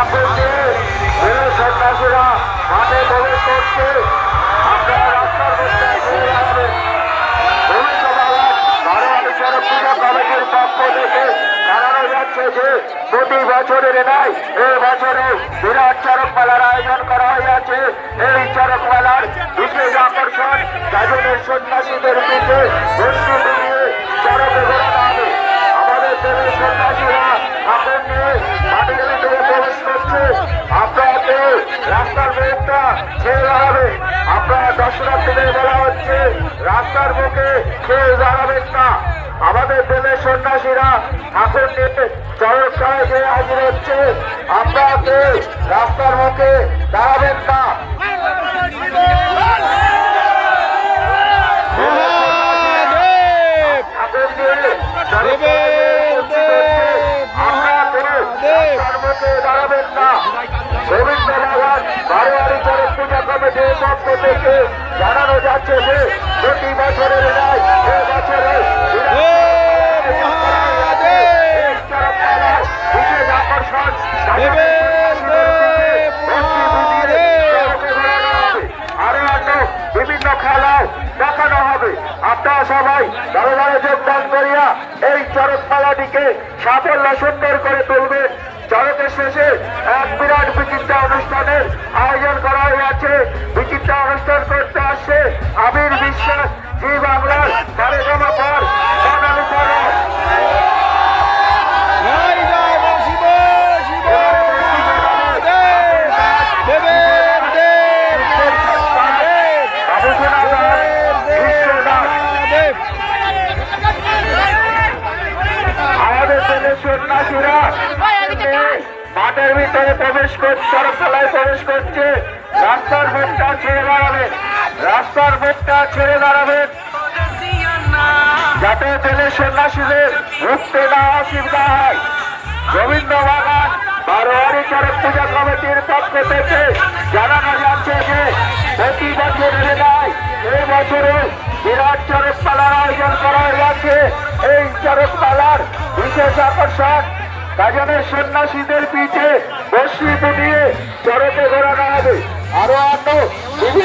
ঠাকুর দিয়ে সন্ন্যাসীরা মাঠে প্রবেশ করছে। আপনারা রাস্তার মধ্যে ঘুরে আসবেন। বারোয়ারি চড়ক পূজা কমিটির পক্ষ থেকে জানানো যাচ্ছে যে প্রতি বছরের নাই এই বছরে বিরাট চড়ক মেলার আয়োজন করা হয়েছে। এই চড়ক মেলার বিশেষ আকর্ষণ গাজনের সন্ন্যাসীদের পিঠে বস্তু নিয়ে চড়কে ঘোরানো হবে। আমাদের দেশের সন্ন্যাসীরা ঠাকুর নিয়ে মাটির ভিতরে প্রবেশ করছে। আপনাকে রাস্তার মুখটা ছেড়ে দাঁড়াবে। আপনারা দর্শনার্থীদের বলা হচ্ছে রাস্তার মুখে ছেড়ে দাঁড়াবেন না। আমাদের দেশের সন্ন্যাসীরা ঠাকুর নিয়ে চড়ক খেলায় যে হাজির হচ্ছে। আপনাকে রাস্তার মুখে দাঁড়াবেন না। ঠাকুর নিয়ে দাঁড়াবেন না। গোবিন্দ বাগান বারোয়ারি চড়ক পূজা কমিটির পক্ষ থেকে জানানো যাচ্ছে যে প্রতি বছরের ন্যায় এ বছরে বিশেষ আকর্ষণ আরো অন্য বিভিন্ন খেলাও দেখানো হবে। আপনারা সবাই দলে দলে যোগদান করিয়া এই চড়ক মেলাটিকে সাফল্য সুন্দর করে তুলবেন। চড়কের শেষে এক বিরাট বিচিত্র অনুষ্ঠানের আয়োজন করা হয়েছে। বিচিত্র অনুষ্ঠান করতে আসছে আবির বিশ্বাস, জি বাংলার কারেগামা পর আমাদের দেশের সন্ন্যাসীরা মাঠের ভিতরে প্রবেশ করছে, চড়ক খেলায় প্রবেশ করছে। রাস্তার মুখটা ছেড়ে দাঁড়াবেন। রাস্তার মুখটা ছেড়ে দাঁড়াবেন যাতে জেলের সন্ন্যাসীদের ঢুকতে না অসুবিধা হয়। গোবিন্দ বাগান বারোয়ারি চড়ক পূজা কমিটির পক্ষ থেকে জানানো যাচ্ছে যে প্রতি বছরের নয় এই বছরে বিরাট চড়ক মেলার আয়োজন করা হয়েছে। এই চড়ক মেলার বিশেষ আকর্ষণ গাজনের সন্ন্যাসীদের পিঠে বসি বুনিয়ে চড়কে ঘোরানো হবে। আরো অন্য